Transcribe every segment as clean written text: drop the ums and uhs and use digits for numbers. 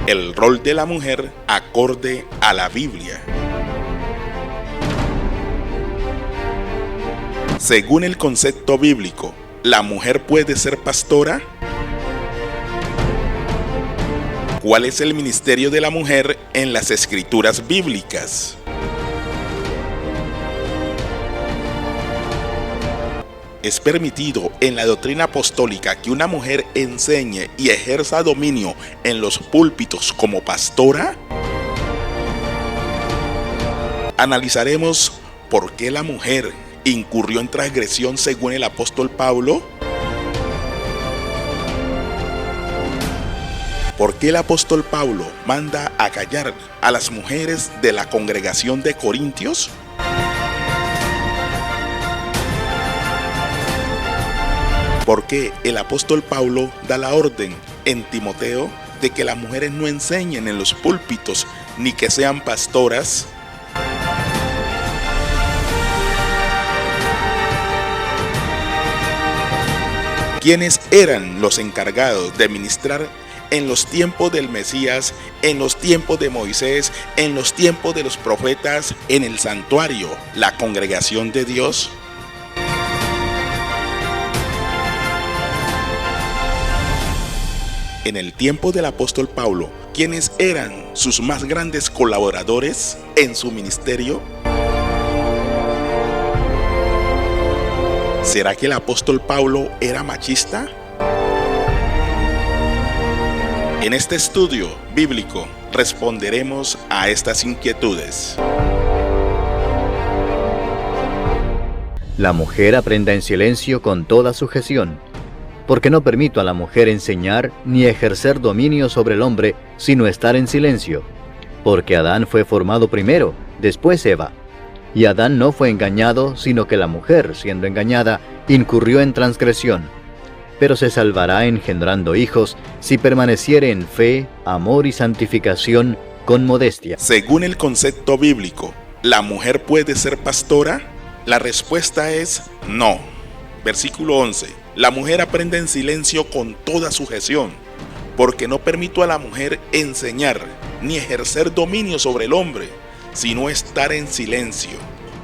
El rol de la mujer acorde a la Biblia. Según el concepto bíblico, ¿la mujer puede ser pastora? ¿Cuál es el ministerio de la mujer en las escrituras bíblicas? ¿Es permitido en la doctrina apostólica que una mujer enseñe y ejerza dominio en los púlpitos como pastora? Analizaremos por qué la mujer incurrió en transgresión según el apóstol Pablo. ¿Por qué el apóstol Pablo manda a callar a las mujeres de la congregación de Corintios? ¿Por qué el apóstol Pablo da la orden en Timoteo de que las mujeres no enseñen en los púlpitos ni que sean pastoras? ¿Quiénes eran los encargados de ministrar en los tiempos del Mesías, en los tiempos de Moisés, en los tiempos de los profetas, en el santuario, la congregación de Dios? En el tiempo del apóstol Pablo, ¿quiénes eran sus más grandes colaboradores en su ministerio? ¿Será que el apóstol Pablo era machista? En este estudio bíblico responderemos a estas inquietudes. La mujer aprenda en silencio con toda sujeción, porque no permito a la mujer enseñar ni ejercer dominio sobre el hombre, sino estar en silencio. Porque Adán fue formado primero, después Eva. Y Adán no fue engañado, sino que la mujer, siendo engañada, incurrió en transgresión. Pero se salvará engendrando hijos, si permaneciere en fe, amor y santificación, con modestia. Según el concepto bíblico, ¿la mujer puede ser pastora? La respuesta es no. Versículo 11. La mujer aprende en silencio con toda sujeción, porque no permito a la mujer enseñar ni ejercer dominio sobre el hombre, sino estar en silencio.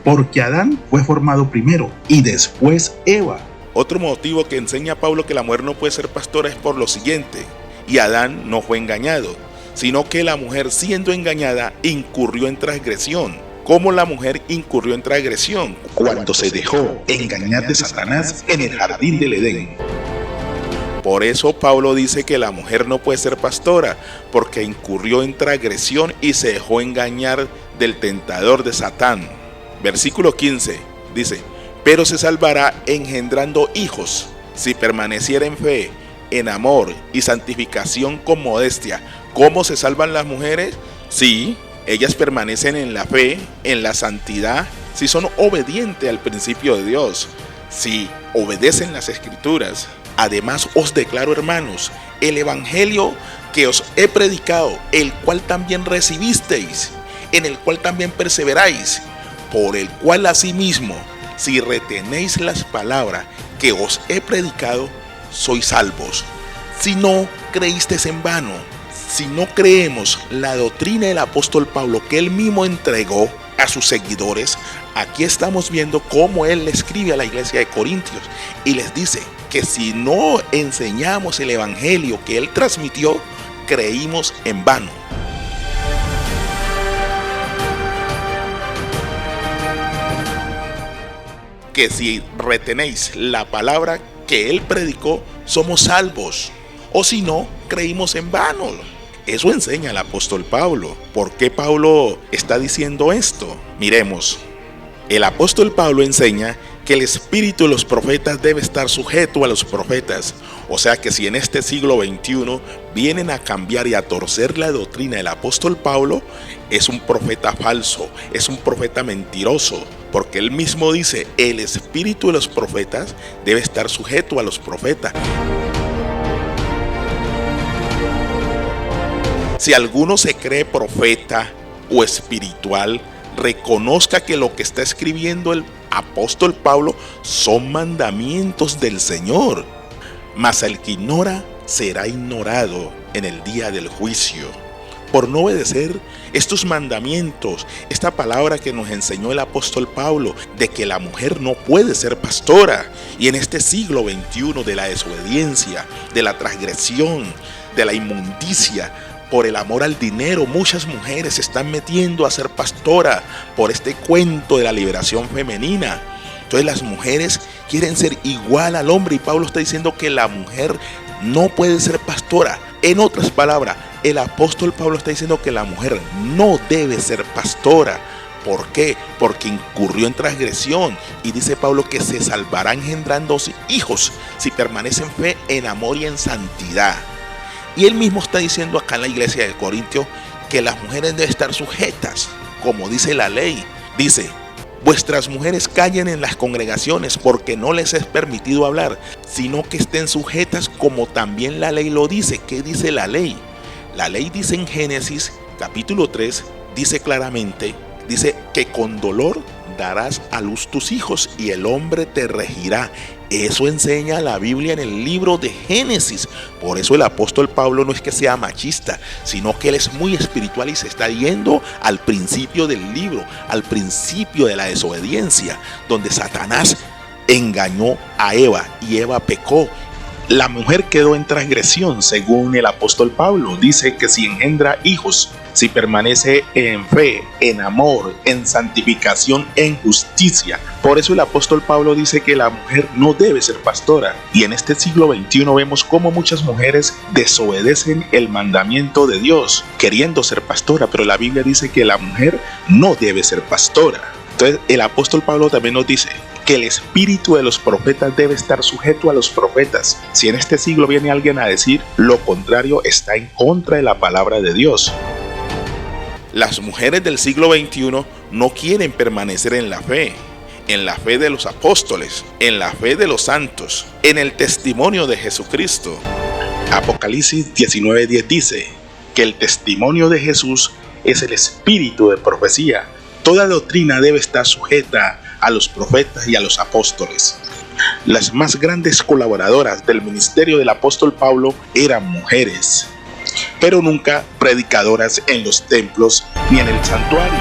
Porque Adán fue formado primero y después Eva. Otro motivo que enseña Pablo que la mujer no puede ser pastora es por lo siguiente: y Adán no fue engañado, sino que la mujer, siendo engañada, incurrió en transgresión. ¿Cómo la mujer incurrió en transgresión? Cuando se dejó engañar de Satanás en el jardín del Edén. Por eso Pablo dice que la mujer no puede ser pastora, porque incurrió en transgresión y se dejó engañar del tentador de Satán. Versículo 15 dice: pero se salvará engendrando hijos, si permaneciera en fe, en amor y santificación con modestia. ¿Cómo se salvan las mujeres? Sí, ellas permanecen en la fe, en la santidad, si son obedientes al principio de Dios, si obedecen las escrituras. Además os declaro, hermanos, el evangelio que os he predicado, el cual también recibisteis, en el cual también perseveráis, por el cual asimismo, si retenéis las palabras que os he predicado, sois salvos. Si no creísteis en vano, si no creemos la doctrina del apóstol Pablo que él mismo entregó a sus seguidores, aquí estamos viendo cómo él le escribe a la iglesia de Corintios y les dice que si no enseñamos el evangelio que él transmitió, creímos en vano. Que si retenéis la palabra que él predicó, somos salvos, o si no, creímos en vano. Eso enseña el apóstol Pablo. ¿Por qué Pablo está diciendo esto? Miremos. El apóstol Pablo enseña que el espíritu de los profetas debe estar sujeto a los profetas. O sea que si en este siglo XXI vienen a cambiar y a torcer la doctrina del apóstol Pablo, es un profeta falso, es un profeta mentiroso, porque él mismo dice, el espíritu de los profetas debe estar sujeto a los profetas. Si alguno se cree profeta o espiritual, reconozca que lo que está escribiendo el apóstol Pablo son mandamientos del Señor. Mas el que ignora será ignorado en el día del juicio. por no obedecer estos mandamientos, esta palabra que nos enseñó el apóstol Pablo, de que la mujer no puede ser pastora. Y en este siglo XXI de la desobediencia, de la transgresión, de la inmundicia, por el amor al dinero, muchas mujeres se están metiendo a ser pastora por este cuento de la liberación femenina. Entonces las mujeres quieren ser igual al hombre y Pablo está diciendo que la mujer no puede ser pastora. En otras palabras, el apóstol Pablo está diciendo que la mujer no debe ser pastora. ¿Por qué? Porque incurrió en transgresión. Y dice Pablo que se salvará engendrando hijos si permanecen en fe, en amor y en santidad. Y él mismo está diciendo acá en la iglesia de Corintios que las mujeres deben estar sujetas, como dice la ley. Dice: vuestras mujeres callen en las congregaciones porque no les es permitido hablar, sino que estén sujetas como también la ley lo dice. ¿Qué dice la ley? La ley dice en Génesis capítulo 3, dice claramente, dice que con dolor darás a luz tus hijos y el hombre te regirá. Eso enseña la Biblia en el libro de Génesis. Por eso el apóstol Pablo no es que sea machista, sino que él es muy espiritual y se está yendo al principio del libro, al principio de la desobediencia, donde Satanás engañó a Eva y Eva pecó. La mujer quedó en transgresión, según el apóstol Pablo. Dice que si engendra hijos, si permanece en fe, en amor, en santificación, en justicia. Por eso el apóstol Pablo dice que la mujer no debe ser pastora. Y en este siglo XXI vemos cómo muchas mujeres desobedecen el mandamiento de Dios, queriendo ser pastora. Pero la Biblia dice que la mujer no debe ser pastora. Entonces el apóstol Pablo también nos dice que el espíritu de los profetas debe estar sujeto a los profetas. Si en este siglo viene alguien a decir lo contrario, está en contra de la palabra de Dios. Las mujeres del siglo XXI no quieren permanecer en la fe de los apóstoles, en la fe de los santos, en el testimonio de Jesucristo. Apocalipsis 19:10 dice que el testimonio de Jesús es el espíritu de profecía. Toda doctrina debe estar sujeta a los profetas y a los apóstoles. Las más grandes colaboradoras del ministerio del apóstol Pablo eran mujeres, pero nunca predicadoras en los templos ni en el santuario.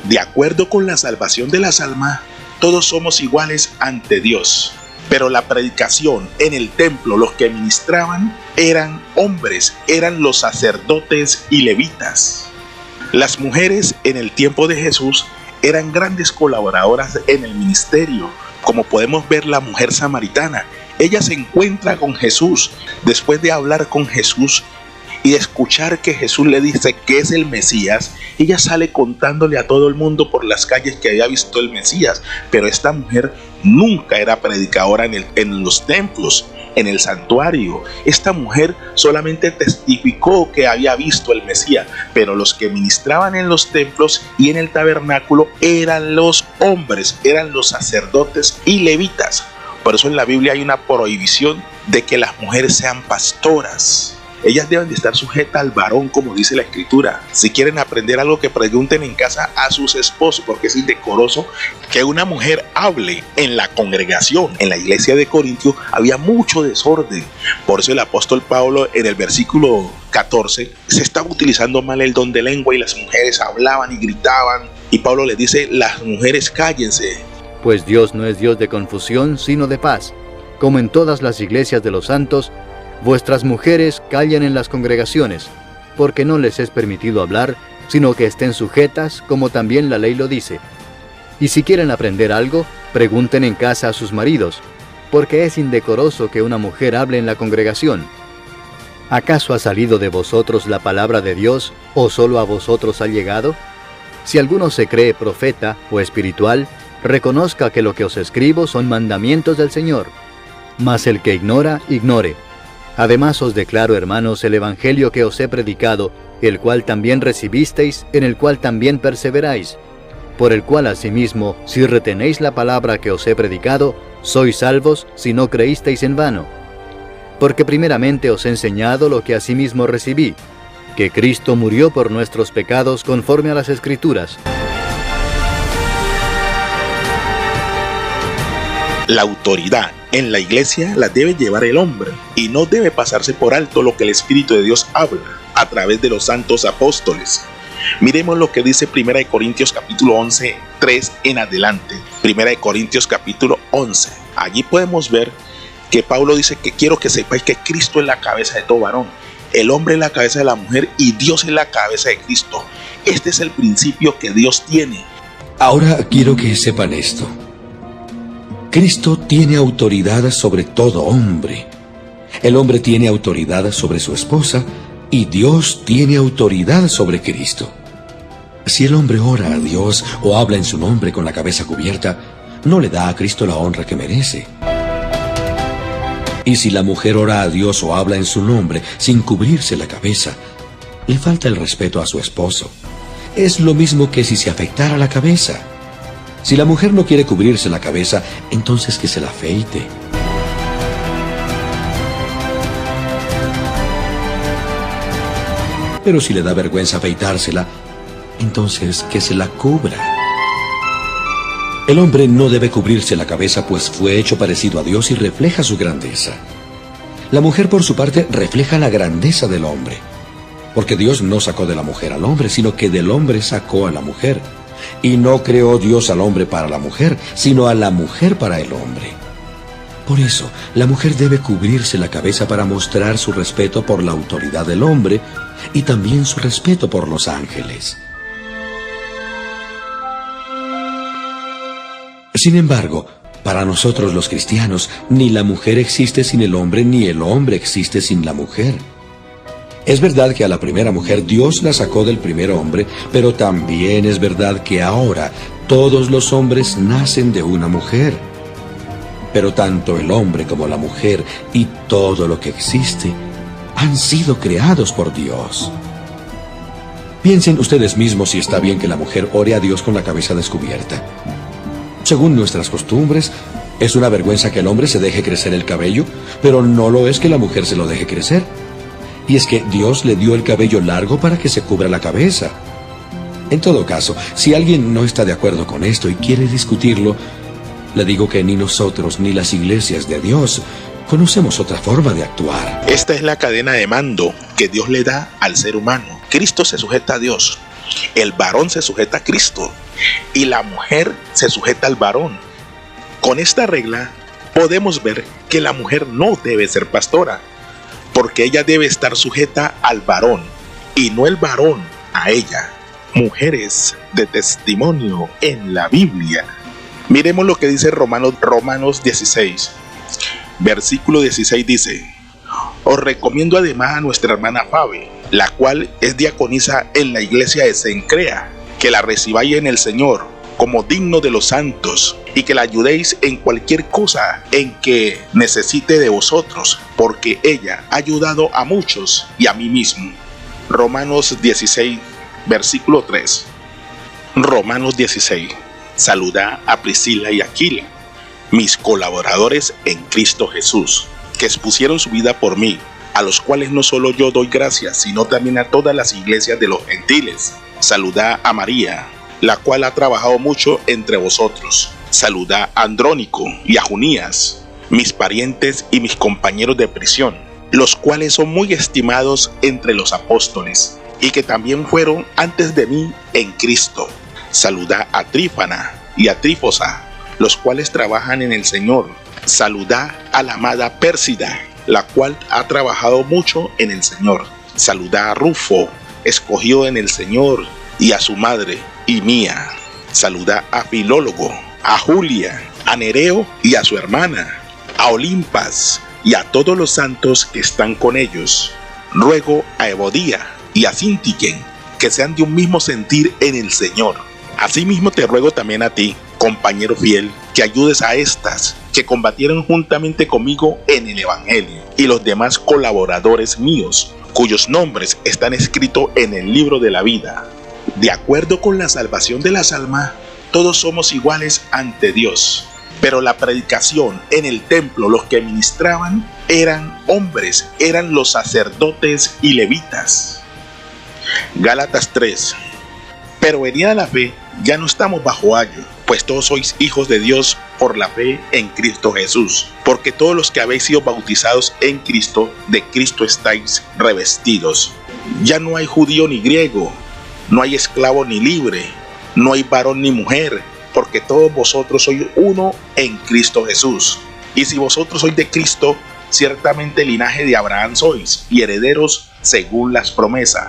De acuerdo con la salvación de las almas, todos somos iguales ante Dios. Pero la predicación en el templo, los que ministraban eran hombres, eran los sacerdotes y levitas. Las mujeres en el tiempo de Jesús eran grandes colaboradoras en el ministerio, como podemos ver la mujer samaritana. Ella se encuentra con Jesús después de hablar con Jesús y de escuchar que Jesús le dice que es el Mesías. Ella sale contándole a todo el mundo por las calles que había visto el Mesías, pero esta mujer nunca era predicadora en los templos, en el santuario. Esta mujer solamente testificó que había visto el Mesías, pero los que ministraban en los templos y en el tabernáculo eran los hombres, eran los sacerdotes y levitas. Por eso en la Biblia hay una prohibición de que las mujeres sean pastoras. Ellas deben de estar sujetas al varón, como dice la escritura. Si quieren aprender algo, que pregunten en casa a sus esposos, porque es indecoroso que una mujer hable en la congregación. En la iglesia de Corintios había mucho desorden. Por eso el apóstol Pablo en el versículo 14 se estaba utilizando mal el don de lengua y las mujeres hablaban y gritaban. Y Pablo les dice: las mujeres cállense. Pues Dios no es Dios de confusión, sino de paz. Como en todas las iglesias de los santos, vuestras mujeres callen en las congregaciones, porque no les es permitido hablar, sino que estén sujetas, como también la ley lo dice. Y si quieren aprender algo, pregunten en casa a sus maridos, porque es indecoroso que una mujer hable en la congregación. ¿Acaso ha salido de vosotros la palabra de Dios, o solo a vosotros ha llegado? Si alguno se cree profeta o espiritual, reconozca que lo que os escribo son mandamientos del Señor. Mas el que ignora, ignore. Además os declaro, hermanos, el evangelio que os he predicado, el cual también recibisteis, en el cual también perseveráis, por el cual asimismo, si retenéis la palabra que os he predicado, sois salvos si no creísteis en vano. Porque primeramente os he enseñado lo que asimismo recibí, que Cristo murió por nuestros pecados conforme a las Escrituras. La autoridad En la iglesia la debe llevar el hombre y no debe pasarse por alto lo que el Espíritu de Dios habla a través de los santos apóstoles. Miremos lo que dice 1 Corintios capítulo 11, 3 en adelante. 1 Corintios capítulo 11. Allí podemos ver que Pablo dice que quiero que sepáis que Cristo es la cabeza de todo varón. El hombre es la cabeza de la mujer y Dios es la cabeza de Cristo. Este es el principio que Dios tiene. Ahora quiero que sepan esto. Cristo tiene autoridad sobre todo hombre. El hombre tiene autoridad sobre su esposa y Dios tiene autoridad sobre Cristo. Si el hombre ora a Dios o habla en su nombre con la cabeza cubierta, no le da a Cristo la honra que merece. Y si la mujer ora a Dios o habla en su nombre sin cubrirse la cabeza, le falta el respeto a su esposo. Es lo mismo que si se afeitara la cabeza. Si la mujer no quiere cubrirse la cabeza, entonces que se la afeite. Pero si le da vergüenza afeitársela, entonces que se la cubra. El hombre no debe cubrirse la cabeza, pues fue hecho parecido a Dios y refleja su grandeza. La mujer, por su parte, refleja la grandeza del hombre, porque Dios no sacó de la mujer al hombre, sino que del hombre sacó a la mujer. Y no creó Dios al hombre para la mujer, sino a la mujer para el hombre. Por eso, la mujer debe cubrirse la cabeza para mostrar su respeto por la autoridad del hombre y también su respeto por los ángeles. Sin embargo, para nosotros los cristianos, ni la mujer existe sin el hombre, ni el hombre existe sin la mujer. Es verdad que a la primera mujer Dios la sacó del primer hombre, pero también es verdad que ahora todos los hombres nacen de una mujer. Pero tanto el hombre como la mujer y todo lo que existe han sido creados por Dios. Piensen ustedes mismos si está bien que la mujer ore a Dios con la cabeza descubierta. Según nuestras costumbres, es una vergüenza que el hombre se deje crecer el cabello, pero no lo es que la mujer se lo deje crecer. Y es que Dios le dio el cabello largo para que se cubra la cabeza. En todo caso, si alguien no está de acuerdo con esto y quiere discutirlo, le digo que ni nosotros ni las iglesias de Dios conocemos otra forma de actuar. Esta es la cadena de mando que Dios le da al ser humano. Cristo se sujeta a Dios. El varón se sujeta a Cristo y la mujer se sujeta al varón. Con esta regla podemos ver que la mujer no debe ser pastora, porque ella debe estar sujeta al varón y no el varón a ella. Mujeres de testimonio en la Biblia. Miremos lo que dice Romanos 16. Versículo 16 dice: os recomiendo además a nuestra hermana Fabe, la cual es diaconisa en la iglesia de Cencrea, que la recibáis en el Señor como digno de los santos, y que la ayudéis en cualquier cosa en que necesite de vosotros, porque ella ha ayudado a muchos y a mí mismo. Romanos 16, versículo 3. Romanos 16. Saluda a Priscila y Aquila, mis colaboradores en Cristo Jesús, que expusieron su vida por mí, a los cuales no solo yo doy gracias, sino también a todas las iglesias de los gentiles. Saluda a María, la cual ha trabajado mucho entre vosotros. Saluda a Andrónico y a Junías, mis parientes y mis compañeros de prisión, los cuales son muy estimados entre los apóstoles, y que también fueron antes de mí en Cristo. Saluda a Trífana y a Trífosa, los cuales trabajan en el Señor. Saluda a la amada Pérsida, la cual ha trabajado mucho en el Señor. Saluda a Rufo, escogido en el Señor, y a su madre y mía. Saluda a Filólogo, a Julia, a Nereo y a su hermana, a Olimpas y a todos los santos que están con ellos. Ruego a Evodía y a Sintiquen que sean de un mismo sentir en el Señor. Asimismo te ruego también a ti, compañero fiel, que ayudes a estas que combatieron juntamente conmigo en el Evangelio, y los demás colaboradores míos, cuyos nombres están escritos en el libro de la vida. De acuerdo con la salvación de las almas, todos somos iguales ante Dios. Pero la predicación en el templo, los que ministraban eran hombres, eran los sacerdotes y levitas. Gálatas 3. Pero venida la fe, ya no estamos bajo ayo, pues todos sois hijos de Dios por la fe en Cristo Jesús. porque todos los que habéis sido bautizados en Cristo, de Cristo estáis revestidos. Ya no hay judío ni griego, no hay esclavo ni libre, no hay varón ni mujer, porque todos vosotros sois uno en Cristo Jesús. Y si vosotros sois de Cristo, ciertamente linaje de Abraham sois, y herederos según las promesas.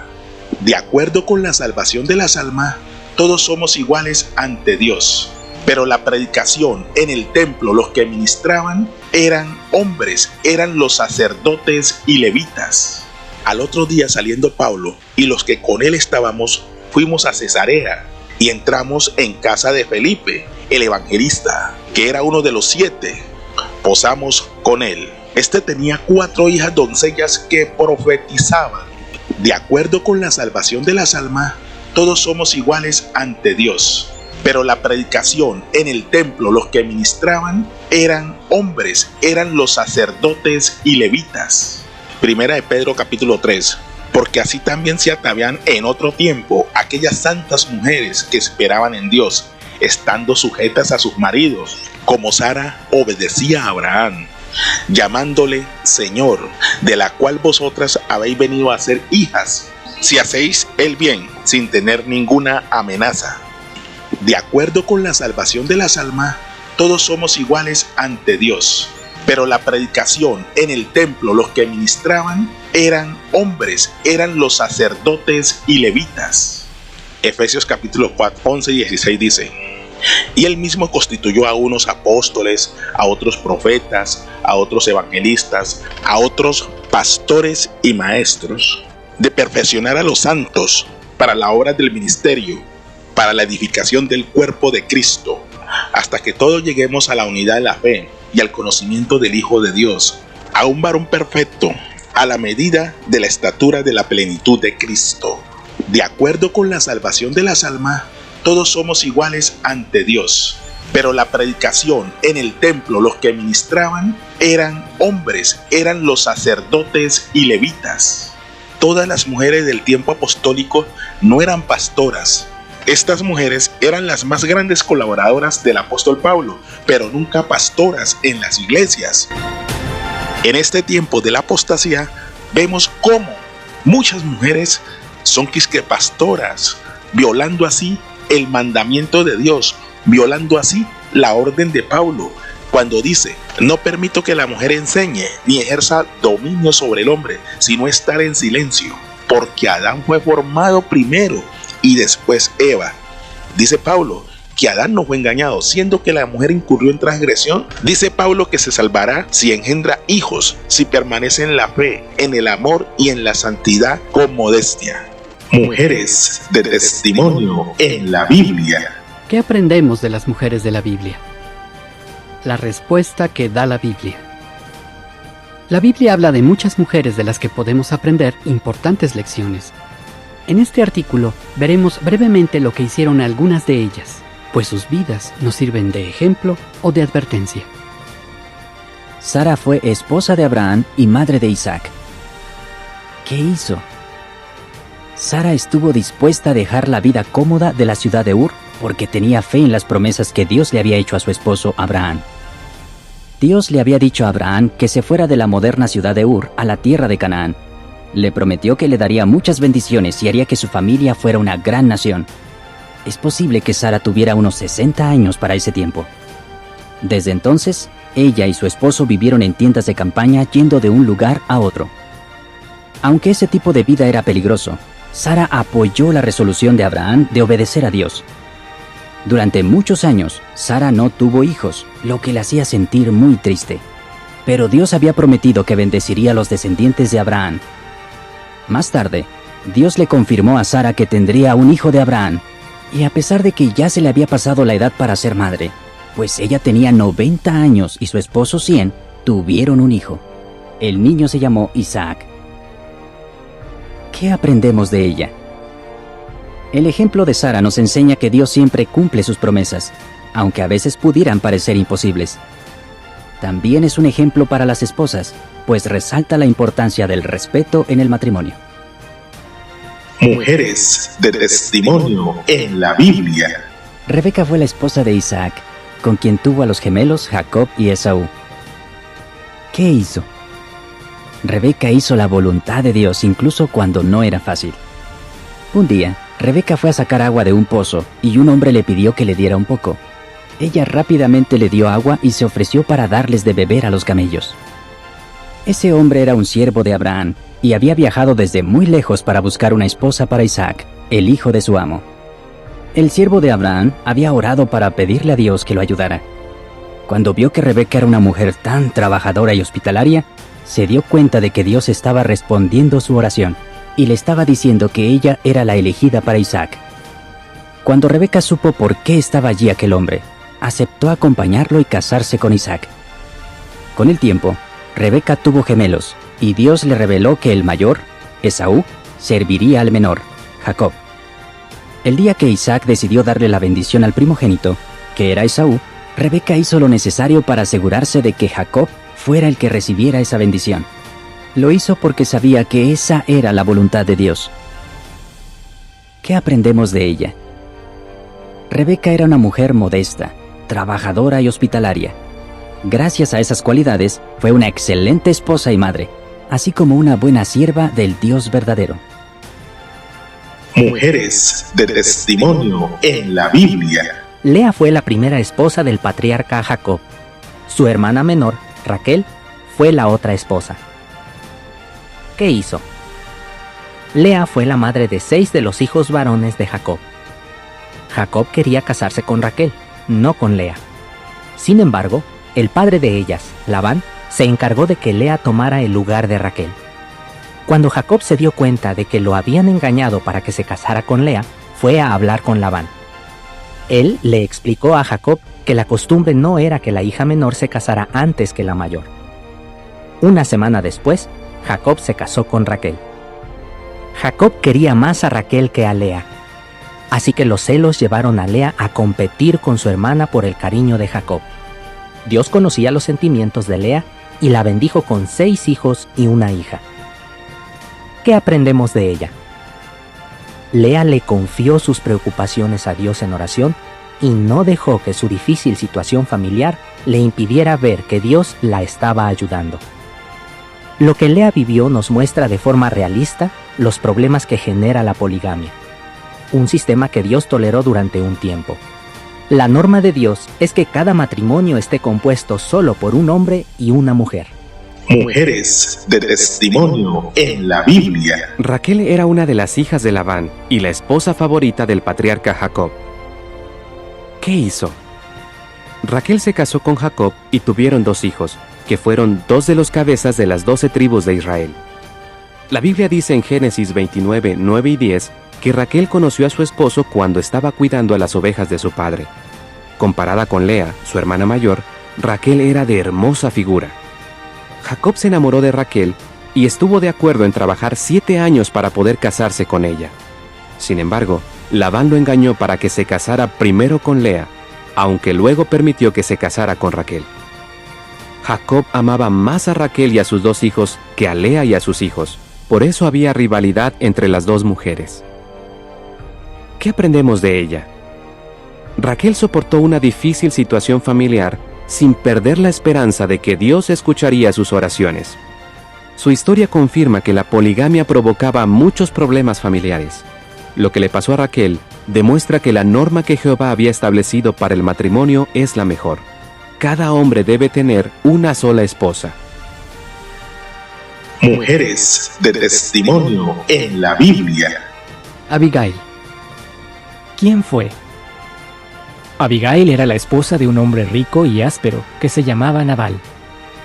De acuerdo con la salvación de las almas, todos somos iguales ante Dios. Pero la predicación en el templo, los que ministraban eran hombres, eran los sacerdotes y levitas. Al otro día, saliendo Pablo y los que con él estábamos, fuimos a Cesarea y entramos en casa de Felipe, el evangelista, que era uno de los 7. Posamos con él. Este tenía 4 hijas doncellas que profetizaban. De acuerdo con la salvación de las almas, todos somos iguales ante Dios. Pero la predicación en el templo, los que ministraban eran hombres, eran los sacerdotes y levitas. Primera de Pedro capítulo 3. Porque así también se atavían en otro tiempo aquellas santas mujeres que esperaban en Dios, estando sujetas a sus maridos, como Sara obedecía a Abraham, llamándole Señor, de la cual vosotras habéis venido a ser hijas, si hacéis el bien sin tener ninguna amenaza. De acuerdo con la salvación de las almas, todos somos iguales ante Dios. Pero la predicación en el templo, los que ministraban eran hombres, eran los sacerdotes y levitas. Efesios capítulo 4, 11 y 16 dice: Y él mismo constituyó a unos apóstoles, a otros profetas, a otros evangelistas, a otros pastores y maestros, de perfeccionar a los santos para la obra del ministerio, para la edificación del cuerpo de Cristo, hasta que todos lleguemos a la unidad de la fe y al conocimiento del Hijo de Dios, a un varón perfecto, a la medida de la estatura de la plenitud de Cristo. De acuerdo con la salvación de las almas, todos somos iguales ante Dios. Pero la predicación en el templo, los que ministraban eran hombres, eran los sacerdotes y levitas. Todas las mujeres del tiempo apostólico no eran pastoras. Estas mujeres eran las más grandes colaboradoras del apóstol Pablo, pero nunca pastoras en las iglesias. En este tiempo de la apostasía, vemos cómo muchas mujeres son quisque pastoras, violando así el mandamiento de Dios, violando así la orden de Pablo, cuando dice: no permito que la mujer enseñe ni ejerza dominio sobre el hombre, sino estar en silencio, porque Adán fue formado primero y después Eva. Dice Pablo que Adán no fue engañado, siendo que la mujer incurrió en transgresión. Dice Pablo que se salvará si engendra hijos, si permanece en la fe, en el amor y en la santidad con modestia. Mujeres de testimonio en la Biblia. ¿Qué aprendemos de las mujeres de la Biblia? La respuesta que da la Biblia. La Biblia habla de muchas mujeres de las que podemos aprender importantes lecciones. En este artículo veremos brevemente lo que hicieron algunas de ellas, pues sus vidas nos sirven de ejemplo o de advertencia. Sara fue esposa de Abraham y madre de Isaac. ¿Qué hizo? Sara estuvo dispuesta a dejar la vida cómoda de la ciudad de Ur porque tenía fe en las promesas que Dios le había hecho a su esposo Abraham. Dios le había dicho a Abraham que se fuera de la moderna ciudad de Ur a la tierra de Canaán. Le prometió que le daría muchas bendiciones y haría que su familia fuera una gran nación. Es posible que Sara tuviera unos 60 años para ese tiempo. Desde entonces, ella y su esposo vivieron en tiendas de campaña yendo de un lugar a otro. Aunque ese tipo de vida era peligroso, Sara apoyó la resolución de Abraham de obedecer a Dios. Durante muchos años, Sara no tuvo hijos, lo que le hacía sentir muy triste. Pero Dios había prometido que bendeciría a los descendientes de Abraham. Más tarde, Dios le confirmó a Sara que tendría un hijo de Abraham, y a pesar de que ya se le había pasado la edad para ser madre, pues ella tenía 90 años y su esposo 100, tuvieron un hijo. El niño se llamó Isaac. ¿Qué aprendemos de ella? El ejemplo de Sara nos enseña que Dios siempre cumple sus promesas, aunque a veces pudieran parecer imposibles. También es un ejemplo para las esposas, pues resalta la importancia del respeto en el matrimonio. Mujeres de testimonio en la Biblia. Rebeca fue la esposa de Isaac, con quien tuvo a los gemelos Jacob y Esaú. ¿Qué hizo? Rebeca hizo la voluntad de Dios incluso cuando no era fácil. Un día, Rebeca fue a sacar agua de un pozo y un hombre le pidió que le diera un poco. Ella rápidamente le dio agua y se ofreció para darles de beber a los camellos. Ese hombre era un siervo de Abraham y había viajado desde muy lejos para buscar una esposa para Isaac, el hijo de su amo. El siervo de Abraham había orado para pedirle a Dios que lo ayudara. Cuando vio que Rebeca era una mujer tan trabajadora y hospitalaria, se dio cuenta de que Dios estaba respondiendo su oración y le estaba diciendo que ella era la elegida para Isaac. Cuando Rebeca supo por qué estaba allí aquel hombre, aceptó acompañarlo y casarse con Isaac. Con el tiempo, Rebeca tuvo gemelos, y Dios le reveló que el mayor, Esaú, serviría al menor, Jacob. El día que Isaac decidió darle la bendición al primogénito, que era Esaú, Rebeca hizo lo necesario para asegurarse de que Jacob fuera el que recibiera esa bendición. Lo hizo porque sabía que esa era la voluntad de Dios. ¿Qué aprendemos de ella? Rebeca era una mujer modesta, trabajadora y hospitalaria. Gracias a esas cualidades, fue una excelente esposa y madre, así como una buena sierva del Dios verdadero. Mujeres de testimonio en la Biblia. Lea fue la primera esposa del patriarca Jacob. Su hermana menor, Raquel, fue la otra esposa. ¿Qué hizo? Lea fue la madre de 6 de los hijos varones de Jacob. Jacob quería casarse con Raquel, no con Lea. Sin embargo, el padre de ellas, Labán, se encargó de que Lea tomara el lugar de Raquel. Cuando Jacob se dio cuenta de que lo habían engañado para que se casara con Lea, fue a hablar con Labán. Él le explicó a Jacob que la costumbre no era que la hija menor se casara antes que la mayor. Una semana después, Jacob se casó con Raquel. Jacob quería más a Raquel que a Lea, así que los celos llevaron a Lea a competir con su hermana por el cariño de Jacob. Dios conocía los sentimientos de Lea y la bendijo con 6 hijos y una hija. ¿Qué aprendemos de ella? Lea le confió sus preocupaciones a Dios en oración y no dejó que su difícil situación familiar le impidiera ver que Dios la estaba ayudando. Lo que Lea vivió nos muestra de forma realista los problemas que genera la poligamia, un sistema que Dios toleró durante un tiempo. La norma de Dios es que cada matrimonio esté compuesto solo por un hombre y una mujer. Mujeres de testimonio en la Biblia. Raquel era una de las hijas de Labán y la esposa favorita del patriarca Jacob. ¿Qué hizo? Raquel se casó con Jacob y tuvieron 2 hijos, que fueron 2 de los cabezas de las 12 tribus de Israel. La Biblia dice en Génesis 29, 9 y 10 que Raquel conoció a su esposo cuando estaba cuidando a las ovejas de su padre. Comparada con Lea, su hermana mayor, Raquel era de hermosa figura. Jacob se enamoró de Raquel y estuvo de acuerdo en trabajar 7 años para poder casarse con ella. Sin embargo, Labán lo engañó para que se casara primero con Lea, aunque luego permitió que se casara con Raquel. Jacob amaba más a Raquel y a sus 2 hijos que a Lea y a sus hijos. Por eso había rivalidad entre las 2 mujeres. ¿Qué aprendemos de ella? Raquel soportó una difícil situación familiar sin perder la esperanza de que Dios escucharía sus oraciones. Su historia confirma que la poligamia provocaba muchos problemas familiares. Lo que le pasó a Raquel demuestra que la norma que Jehová había establecido para el matrimonio es la mejor. Cada hombre debe tener una sola esposa. Mujeres de testimonio en la Biblia. Abigail. ¿Quién fue? Abigail era la esposa de un hombre rico y áspero que se llamaba Nabal.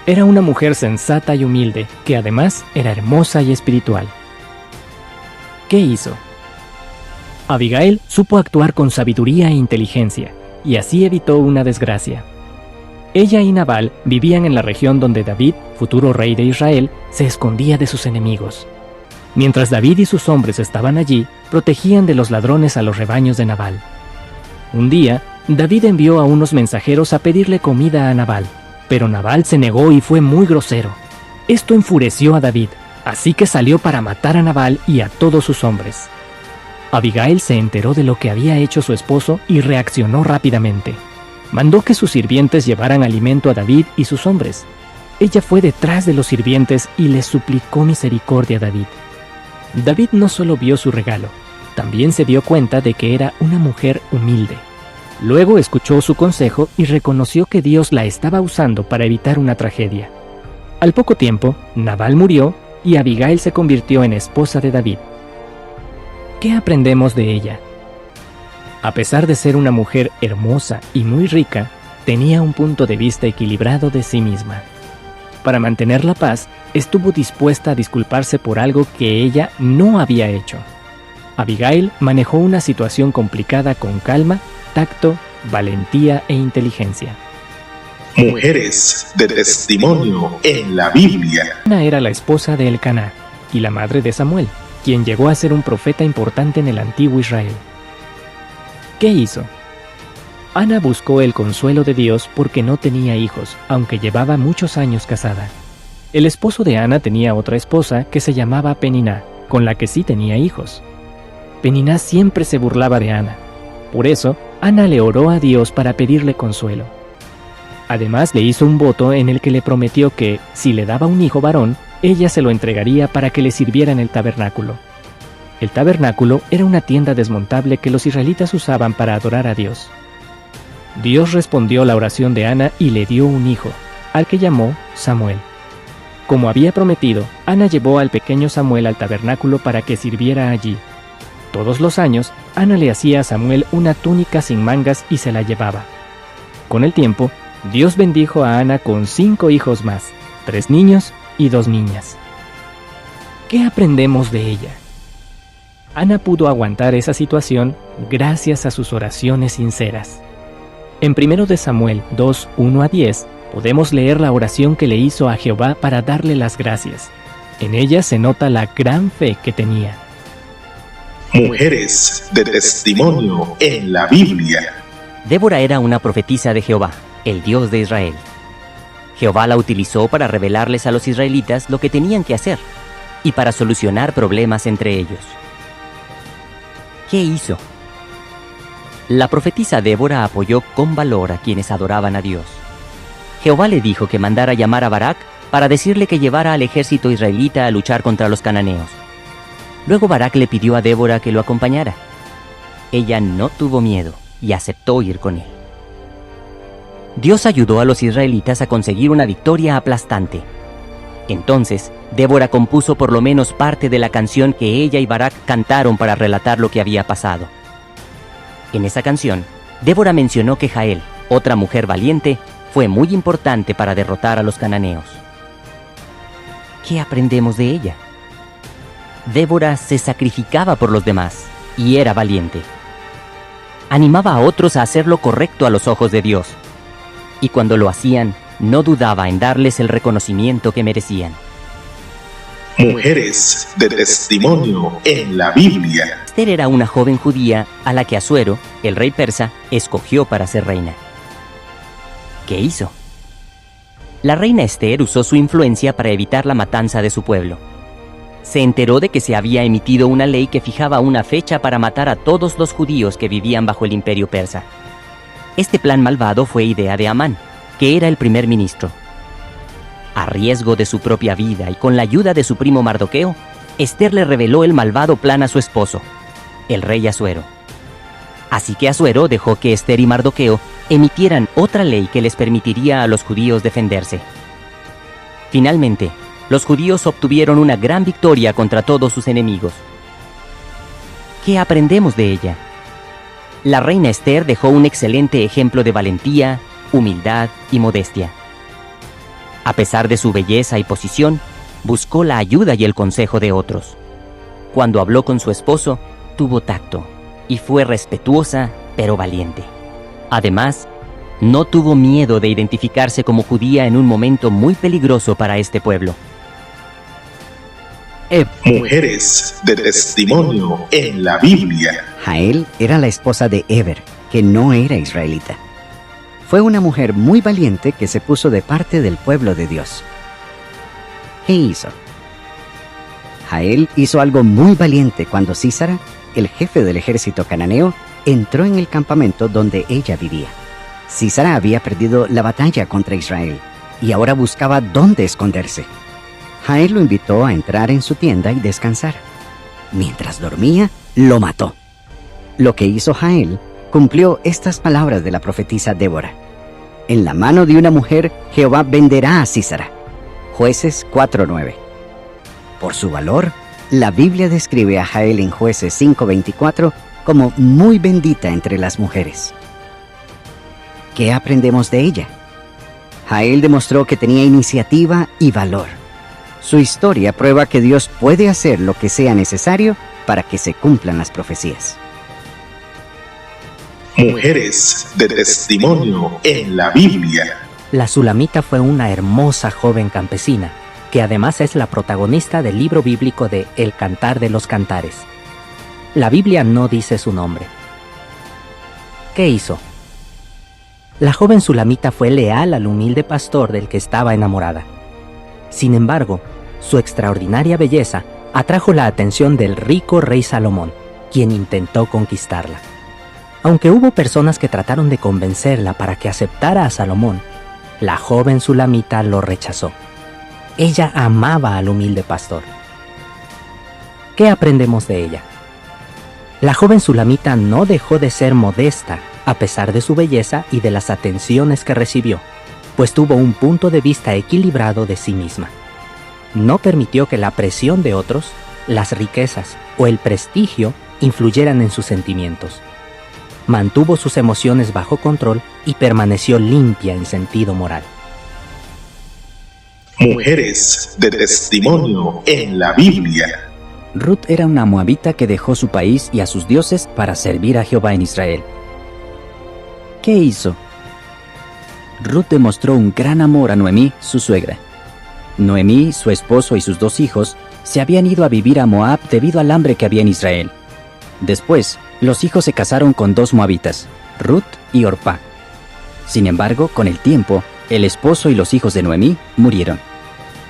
Era una mujer sensata y humilde, que además era hermosa y espiritual. ¿Qué hizo? Abigail supo actuar con sabiduría e inteligencia, y así evitó una desgracia. Ella y Nabal vivían en la región donde David, futuro rey de Israel, se escondía de sus enemigos. Mientras David y sus hombres estaban allí, protegían de los ladrones a los rebaños de Nabal. Un día, David envió a unos mensajeros a pedirle comida a Nabal, pero Nabal se negó y fue muy grosero. Esto enfureció a David, así que salió para matar a Nabal y a todos sus hombres. Abigail se enteró de lo que había hecho su esposo y reaccionó rápidamente. Mandó que sus sirvientes llevaran alimento a David y sus hombres. ella fue detrás de los sirvientes y les suplicó misericordia a David. David no solo vio su regalo, también se dio cuenta de que era una mujer humilde. Luego escuchó su consejo y reconoció que Dios la estaba usando para evitar una tragedia. Al poco tiempo, Nabal murió y Abigail se convirtió en esposa de David. ¿Qué aprendemos de ella? A pesar de ser una mujer hermosa y muy rica, tenía un punto de vista equilibrado de sí misma. Para mantener la paz, estuvo dispuesta a disculparse por algo que ella no había hecho. Abigail manejó una situación complicada con calma, tacto, valentía e inteligencia. Mujeres de testimonio en la Biblia. Ana era la esposa de Elcaná y la madre de Samuel, quien llegó a ser un profeta importante en el antiguo Israel. ¿Qué hizo? Ana buscó el consuelo de Dios porque no tenía hijos, aunque llevaba muchos años casada. El esposo de Ana tenía otra esposa que se llamaba Peniná, con la que sí tenía hijos. Peniná siempre se burlaba de Ana. Por eso, Ana le oró a Dios para pedirle consuelo. Además, le hizo un voto en el que le prometió que, si le daba un hijo varón, ella se lo entregaría para que le sirviera en el tabernáculo. El tabernáculo era una tienda desmontable que los israelitas usaban para adorar a Dios. Dios respondió la oración de Ana y le dio un hijo, al que llamó Samuel. Como había prometido, Ana llevó al pequeño Samuel al tabernáculo para que sirviera allí. Todos los años, Ana le hacía a Samuel una túnica sin mangas y se la llevaba. Con el tiempo, Dios bendijo a Ana con 5 hijos más, 3 niños y 2 niñas. ¿Qué aprendemos de ella? Ana pudo aguantar esa situación gracias a sus oraciones sinceras. En 1 de Samuel 2, 1-10, podemos leer la oración que le hizo a Jehová para darle las gracias. En ella se nota la gran fe que tenía. Mujeres de testimonio en la Biblia. Débora era una profetisa de Jehová, el Dios de Israel. Jehová la utilizó para revelarles a los israelitas lo que tenían que hacer y para solucionar problemas entre ellos. ¿Qué hizo? La profetisa Débora apoyó con valor a quienes adoraban a Dios. Jehová le dijo que mandara llamar a Barak para decirle que llevara al ejército israelita a luchar contra los cananeos. Luego Barak le pidió a Débora que lo acompañara. Ella no tuvo miedo y aceptó ir con él. Dios ayudó a los israelitas a conseguir una victoria aplastante. Entonces, Débora compuso por lo menos parte de la canción que ella y Barak cantaron para relatar lo que había pasado. En esa canción, Débora mencionó que Jael, otra mujer valiente, fue muy importante para derrotar a los cananeos. ¿Qué aprendemos de ella? Débora se sacrificaba por los demás y era valiente. Animaba a otros a hacer lo correcto a los ojos de Dios. Y cuando lo hacían, no dudaba en darles el reconocimiento que merecían. Mujeres de testimonio en la Biblia. Esther era una joven judía a la que Asuero, el rey persa, escogió para ser reina. ¿Qué hizo? La reina Esther usó su influencia para evitar la matanza de su pueblo. Se enteró de que se había emitido una ley que fijaba una fecha para matar a todos los judíos que vivían bajo el imperio persa. Este plan malvado fue idea de Amán, que era el primer ministro. A riesgo de su propia vida y con la ayuda de su primo Mardoqueo, Esther le reveló el malvado plan a su esposo, el rey Asuero. Así que Asuero dejó que Esther y Mardoqueo emitieran otra ley que les permitiría a los judíos defenderse. Finalmente, los judíos obtuvieron una gran victoria contra todos sus enemigos. ¿Qué aprendemos de ella? La reina Esther dejó un excelente ejemplo de valentía, humildad y modestia. A pesar de su belleza y posición, buscó la ayuda y el consejo de otros. Cuando habló con su esposo, tuvo tacto y fue respetuosa pero valiente. Además, no tuvo miedo de identificarse como judía en un momento muy peligroso para este pueblo. Mujeres de testimonio en la Biblia. Jael era la esposa de Eber, que no era israelita. Fue una mujer muy valiente que se puso de parte del pueblo de Dios. ¿Qué hizo? Jael hizo algo muy valiente cuando Sísara, el jefe del ejército cananeo, entró en el campamento donde ella vivía. Sísara había perdido la batalla contra Israel, y ahora buscaba dónde esconderse. Jael lo invitó a entrar en su tienda y descansar. Mientras dormía, lo mató. Lo que hizo Jael cumplió estas palabras de la profetisa Débora. En la mano de una mujer, Jehová venderá a Sísara. Jueces 4:9. Por su valor, la Biblia describe a Jael en Jueces 5:24 como muy bendita entre las mujeres. ¿Qué aprendemos de ella? Jael demostró que tenía iniciativa y valor. Su historia prueba que Dios puede hacer lo que sea necesario para que se cumplan las profecías. Mujeres de testimonio en la Biblia. La Sulamita fue una hermosa joven campesina, que además es la protagonista del libro bíblico de El Cantar de los Cantares. La Biblia no dice su nombre. ¿Qué hizo? La joven Sulamita fue leal al humilde pastor del que estaba enamorada. Sin embargo, su extraordinaria belleza atrajo la atención del rico rey Salomón, quien intentó conquistarla. Aunque hubo personas que trataron de convencerla para que aceptara a Salomón, la joven Sulamita lo rechazó. Ella amaba al humilde pastor. ¿Qué aprendemos de ella? La joven Sulamita no dejó de ser modesta a pesar de su belleza y de las atenciones que recibió, pues tuvo un punto de vista equilibrado de sí misma. No permitió que la presión de otros, las riquezas o el prestigio influyeran en sus sentimientos. Mantuvo sus emociones bajo control y permaneció limpia en sentido moral. Mujeres de testimonio en la Biblia. Ruth era una moabita que dejó su país y a sus dioses para servir a Jehová en Israel. ¿Qué hizo? Ruth demostró un gran amor a Noemí, su suegra. Noemí, su esposo y sus 2 hijos se habían ido a vivir a Moab debido al hambre que había en Israel. Después, los hijos se casaron con 2 moabitas, Ruth y Orpá. Sin embargo, con el tiempo, el esposo y los hijos de Noemí murieron.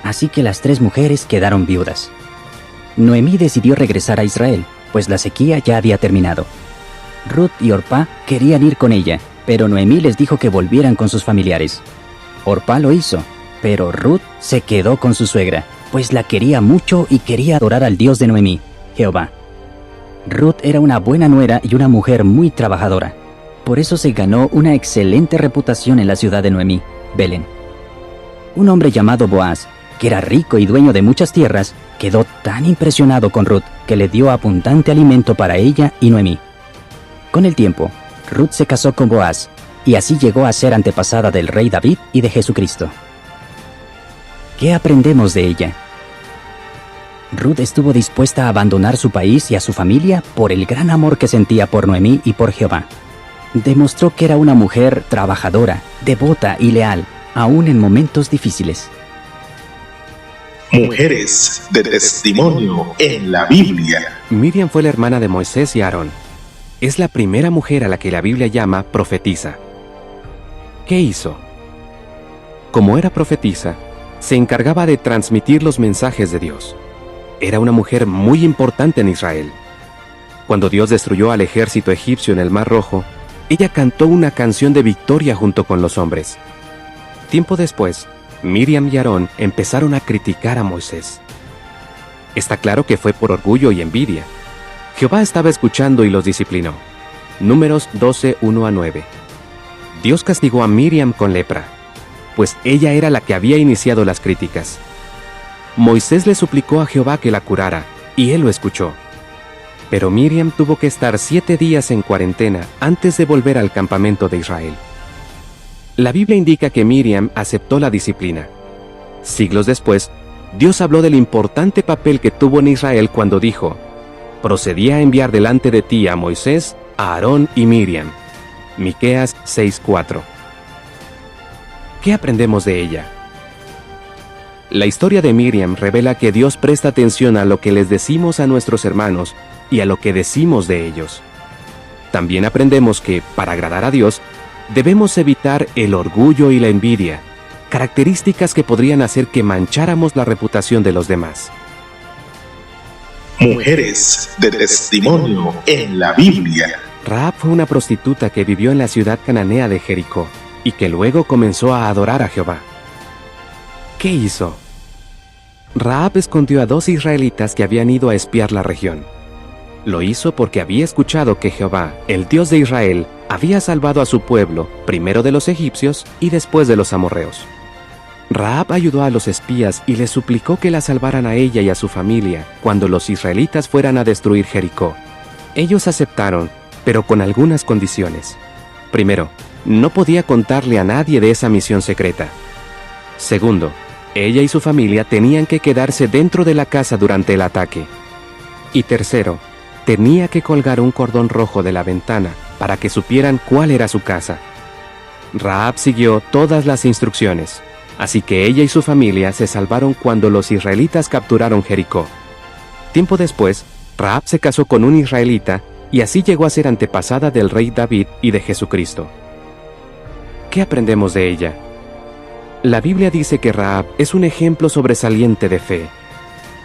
Así que las 3 mujeres quedaron viudas. Noemí decidió regresar a Israel, pues la sequía ya había terminado. Ruth y Orpá querían ir con ella, pero Noemí les dijo que volvieran con sus familiares. Orpá lo hizo, pero Ruth se quedó con su suegra, pues la quería mucho y quería adorar al Dios de Noemí, Jehová. Ruth era una buena nuera y una mujer muy trabajadora. Por eso se ganó una excelente reputación en la ciudad de Noemí, Belén. Un hombre llamado Boaz, que era rico y dueño de muchas tierras, quedó tan impresionado con Ruth que le dio abundante alimento para ella y Noemí. Con el tiempo, Ruth se casó con Boaz, y así llegó a ser antepasada del rey David y de Jesucristo. ¿Qué aprendemos de ella? Ruth estuvo dispuesta a abandonar su país y a su familia por el gran amor que sentía por Noemí y por Jehová. Demostró que era una mujer trabajadora, devota y leal, aún en momentos difíciles. Mujeres de testimonio en la Biblia. Miriam fue la hermana de Moisés y Aarón. Es la primera mujer a la que la Biblia llama profetisa. ¿Qué hizo? Como era profetisa, se encargaba de transmitir los mensajes de Dios. Era una mujer muy importante en Israel. Cuando Dios destruyó al ejército egipcio en el Mar Rojo, ella cantó una canción de victoria junto con los hombres. Tiempo después, Miriam y Aarón empezaron a criticar a Moisés. Está claro que fue por orgullo y envidia. Jehová estaba escuchando y los disciplinó. Números 12, 1-9. Dios castigó a Miriam con lepra, pues ella era la que había iniciado las críticas. Moisés le suplicó a Jehová que la curara, y él lo escuchó. Pero Miriam tuvo que estar 7 días en cuarentena antes de volver al campamento de Israel. La Biblia indica que Miriam aceptó la disciplina. Siglos después, Dios habló del importante papel que tuvo en Israel cuando dijo: procedí a enviar delante de ti a Moisés, a Aarón y Miriam. Miqueas 6:4. ¿Qué aprendemos de ella? La historia de Miriam revela que Dios presta atención a lo que les decimos a nuestros hermanos y a lo que decimos de ellos. También aprendemos que, para agradar a Dios, debemos evitar el orgullo y la envidia, características que podrían hacer que mancháramos la reputación de los demás. Mujeres de testimonio en la Biblia. Rahab fue una prostituta que vivió en la ciudad cananea de Jericó y que luego comenzó a adorar a Jehová. ¿Qué hizo? Rahab escondió a 2 israelitas que habían ido a espiar la región. Lo hizo porque había escuchado que Jehová, el Dios de Israel, había salvado a su pueblo, primero de los egipcios y después de los amorreos. Rahab ayudó a los espías y les suplicó que la salvaran a ella y a su familia cuando los israelitas fueran a destruir Jericó. Ellos aceptaron, pero con algunas condiciones. Primero, no podía contarle a nadie de esa misión secreta. Segundo, ella y su familia tenían que quedarse dentro de la casa durante el ataque. Y tercero, tenía que colgar un cordón rojo de la ventana para que supieran cuál era su casa. Rahab siguió todas las instrucciones, así que ella y su familia se salvaron cuando los israelitas capturaron Jericó. Tiempo después, Rahab se casó con un israelita y así llegó a ser antepasada del rey David y de Jesucristo. ¿Qué aprendemos de ella? La Biblia dice que Rahab es un ejemplo sobresaliente de fe.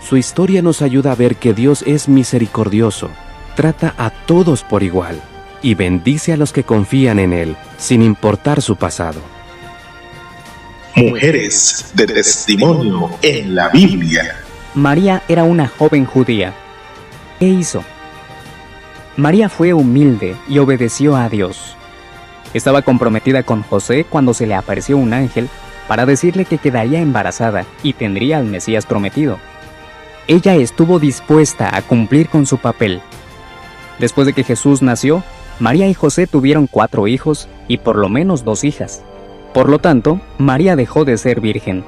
Su historia nos ayuda a ver que Dios es misericordioso, trata a todos por igual y bendice a los que confían en Él, sin importar su pasado. Mujeres de testimonio en la Biblia. María era una joven judía. ¿Qué hizo? María fue humilde y obedeció a Dios. Estaba comprometida con José cuando se le apareció un ángel para decirle que quedaría embarazada y tendría al Mesías prometido. Ella estuvo dispuesta a cumplir con su papel. Después de que Jesús nació, María y José tuvieron 4 hijos y por lo menos 2 hijas. Por lo tanto, María dejó de ser virgen.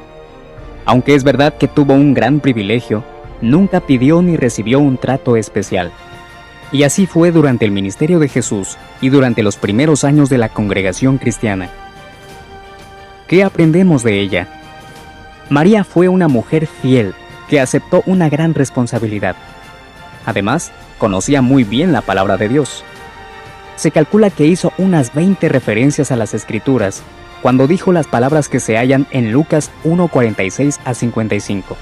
Aunque es verdad que tuvo un gran privilegio, nunca pidió ni recibió un trato especial. Y así fue durante el ministerio de Jesús y durante los primeros años de la congregación cristiana. ¿Qué aprendemos de ella? María fue una mujer fiel que aceptó una gran responsabilidad. Además, conocía muy bien la palabra de Dios. Se calcula que hizo unas 20 referencias a las Escrituras cuando dijo las palabras que se hallan en Lucas 1:46 a 55.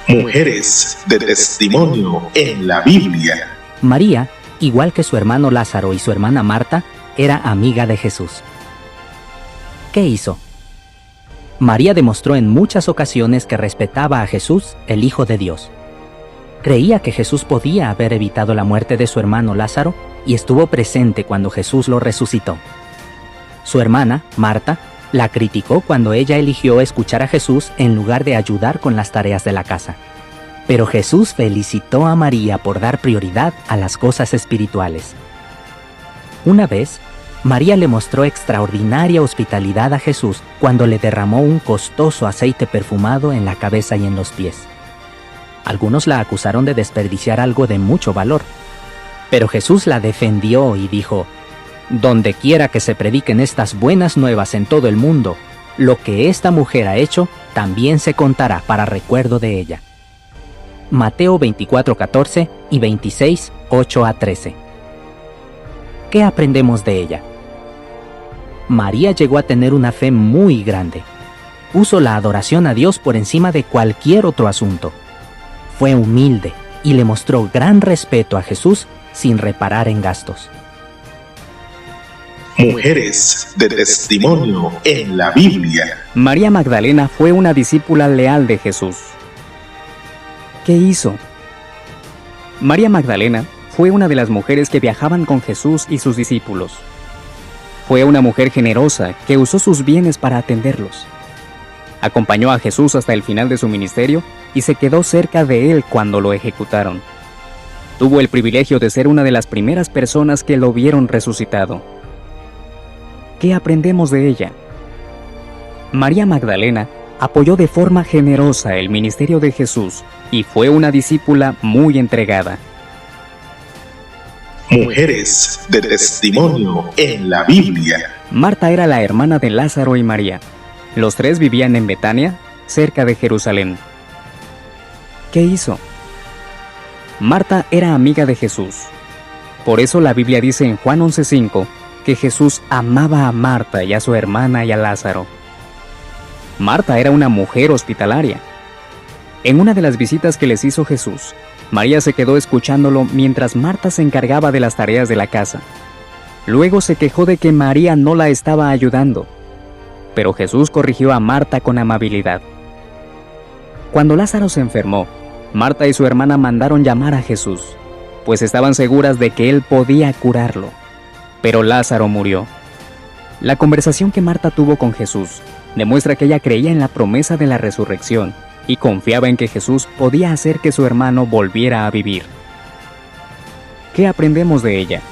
Mujeres de testimonio en la Biblia. María, igual que su hermano Lázaro y su hermana Marta, era amiga de Jesús. ¿Qué hizo? María demostró en muchas ocasiones que respetaba a Jesús, el Hijo de Dios. Creía que Jesús podía haber evitado la muerte de su hermano Lázaro y estuvo presente cuando Jesús lo resucitó. Su hermana, Marta, la criticó cuando ella eligió escuchar a Jesús en lugar de ayudar con las tareas de la casa. Pero Jesús felicitó a María por dar prioridad a las cosas espirituales. Una vez, María le mostró extraordinaria hospitalidad a Jesús cuando le derramó un costoso aceite perfumado en la cabeza y en los pies. Algunos la acusaron de desperdiciar algo de mucho valor, pero Jesús la defendió y dijo: «Donde quiera que se prediquen estas buenas nuevas en todo el mundo, lo que esta mujer ha hecho también se contará para recuerdo de ella». Mateo 24:14 y 26:8 a 13. ¿Qué aprendemos de ella? María llegó a tener una fe muy grande. Puso la adoración a Dios por encima de cualquier otro asunto. Fue humilde y le mostró gran respeto a Jesús sin reparar en gastos. Mujeres de testimonio en la Biblia. María Magdalena fue una discípula leal de Jesús. ¿Qué hizo? María Magdalena fue una de las mujeres que viajaban con Jesús y sus discípulos. Fue una mujer generosa que usó sus bienes para atenderlos. Acompañó a Jesús hasta el final de su ministerio y se quedó cerca de él cuando lo ejecutaron. Tuvo el privilegio de ser una de las primeras personas que lo vieron resucitado. ¿Qué aprendemos de ella? María Magdalena apoyó de forma generosa el ministerio de Jesús y fue una discípula muy entregada. Mujeres de testimonio en la Biblia. Marta era la hermana de Lázaro y María. Los 3 vivían en Betania, cerca de Jerusalén. ¿Qué hizo? Marta era amiga de Jesús. Por eso la Biblia dice en Juan 11:5 que Jesús amaba a Marta y a su hermana y a Lázaro. Marta era una mujer hospitalaria. En una de las visitas que les hizo Jesús, María se quedó escuchándolo mientras Marta se encargaba de las tareas de la casa. Luego se quejó de que María no la estaba ayudando. pero Jesús corrigió a Marta con amabilidad. Cuando Lázaro se enfermó, Marta y su hermana mandaron llamar a Jesús, pues estaban seguras de que él podía curarlo. Pero Lázaro murió. La conversación que Marta tuvo con Jesús demuestra que ella creía en la promesa de la resurrección y confiaba en que Jesús podía hacer que su hermano volviera a vivir. ¿Qué aprendemos de ella?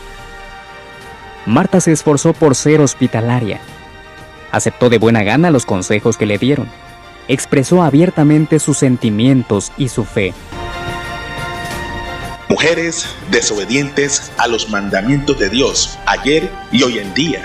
Marta se esforzó por ser hospitalaria. Aceptó de buena gana los consejos que le dieron. Expresó abiertamente sus sentimientos y su fe. Mujeres desobedientes a los mandamientos de Dios, ayer y hoy en día.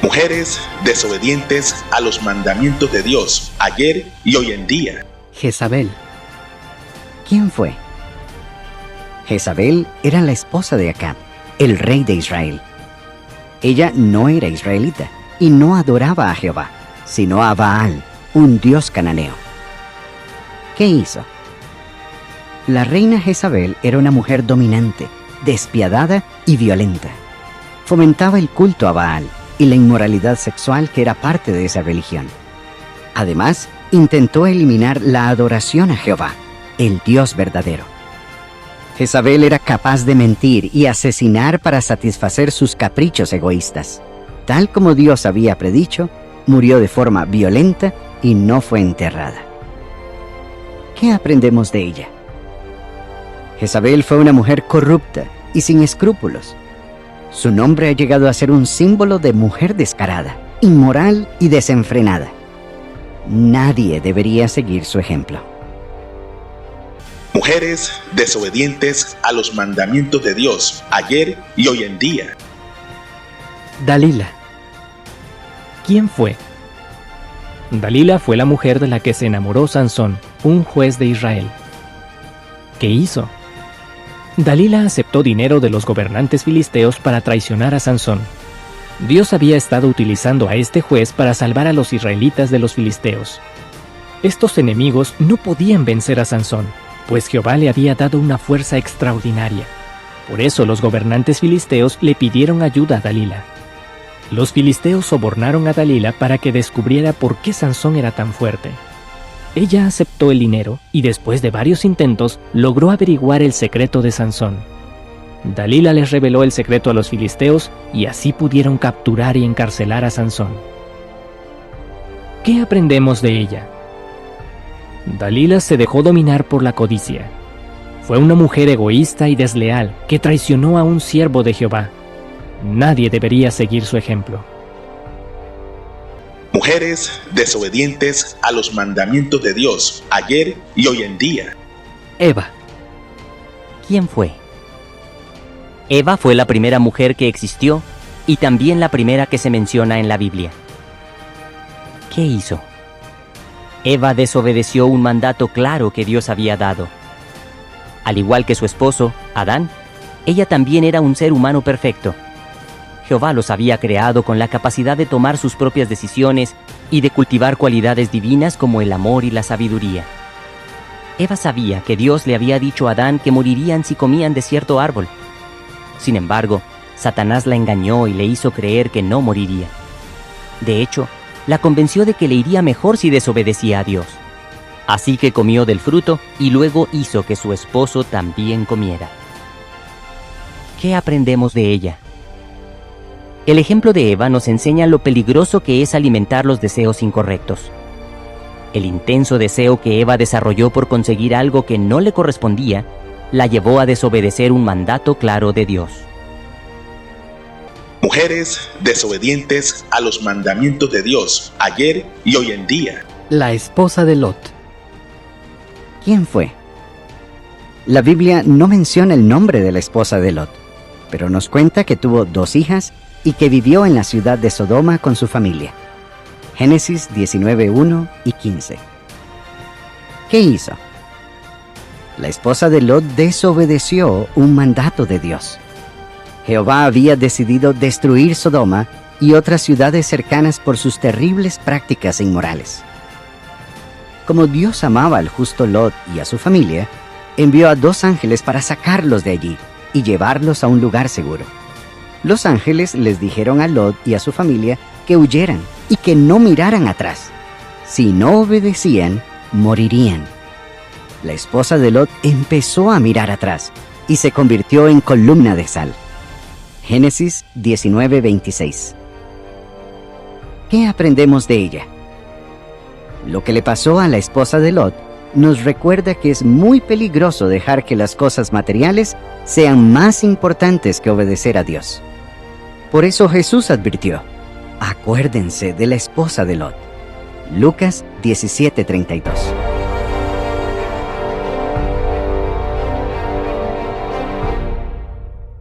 Mujeres desobedientes a los mandamientos de Dios, ayer y hoy en día. Jezabel. ¿Quién fue? Jezabel era la esposa de Acab, el rey de Israel. Ella no era israelita y no adoraba a Jehová, sino a Baal, un dios cananeo. ¿Qué hizo? La reina Jezabel era una mujer dominante, despiadada y violenta. Fomentaba el culto a Baal y la inmoralidad sexual que era parte de esa religión. Además, intentó eliminar la adoración a Jehová, el Dios verdadero. Jezabel era capaz de mentir y asesinar para satisfacer sus caprichos egoístas. Tal como Dios había predicho, murió de forma violenta y no fue enterrada. ¿Qué aprendemos de ella? Jezabel fue una mujer corrupta y sin escrúpulos. Su nombre ha llegado a ser un símbolo de mujer descarada, inmoral y desenfrenada. Nadie debería seguir su ejemplo. Mujeres desobedientes a los mandamientos de Dios, ayer y hoy en día. Dalila. ¿Quién fue? Dalila fue la mujer de la que se enamoró Sansón, un juez de Israel. ¿Qué hizo? Dalila aceptó dinero de los gobernantes filisteos para traicionar a Sansón. Dios había estado utilizando a este juez para salvar a los israelitas de los filisteos. Estos enemigos no podían vencer a Sansón, pues Jehová le había dado una fuerza extraordinaria. Por eso los gobernantes filisteos le pidieron ayuda a Dalila. Los filisteos sobornaron a Dalila para que descubriera por qué Sansón era tan fuerte. Ella aceptó el dinero y después de varios intentos logró averiguar el secreto de Sansón. Dalila les reveló el secreto a los filisteos y así pudieron capturar y encarcelar a Sansón. ¿Qué aprendemos de ella? Dalila se dejó dominar por la codicia. Fue una mujer egoísta y desleal que traicionó a un siervo de Jehová. Nadie debería seguir su ejemplo. Mujeres desobedientes a los mandamientos de Dios, ayer y hoy en día. Eva. ¿Quién fue? Eva fue la primera mujer que existió y también la primera que se menciona en la Biblia. ¿Qué hizo? Eva desobedeció un mandato claro que Dios había dado. Al igual que su esposo, Adán, ella también era un ser humano perfecto. Jehová los había creado con la capacidad de tomar sus propias decisiones y de cultivar cualidades divinas como el amor y la sabiduría. Eva sabía que Dios le había dicho a Adán que morirían si comían de cierto árbol. Sin embargo, Satanás la engañó y le hizo creer que no moriría. De hecho, la convenció de que le iría mejor si desobedecía a Dios. Así que comió del fruto y luego hizo que su esposo también comiera. ¿Qué aprendemos de ella? El ejemplo de Eva nos enseña lo peligroso que es alimentar los deseos incorrectos. El intenso deseo que Eva desarrolló por conseguir algo que no le correspondía, la llevó a desobedecer un mandato claro de Dios. Mujeres desobedientes a los mandamientos de Dios, ayer y hoy en día. La esposa de Lot. ¿Quién fue? La Biblia no menciona el nombre de la esposa de Lot, pero nos cuenta que tuvo 2 hijas y que vivió en la ciudad de Sodoma con su familia. Génesis 19:1 y 15. ¿Qué hizo? La esposa de Lot desobedeció un mandato de Dios. Jehová había decidido destruir Sodoma y otras ciudades cercanas por sus terribles prácticas inmorales. Como Dios amaba al justo Lot y a su familia, envió a 2 ángeles para sacarlos de allí y llevarlos a un lugar seguro. Los ángeles les dijeron a Lot y a su familia que huyeran y que no miraran atrás. Si no obedecían, morirían. La esposa de Lot empezó a mirar atrás y se convirtió en columna de sal. Génesis 19:26. ¿Qué aprendemos de ella? Lo que le pasó a la esposa de Lot nos recuerda que es muy peligroso dejar que las cosas materiales sean más importantes que obedecer a Dios. Por eso Jesús advirtió: acuérdense de la esposa de Lot. Lucas 17:32.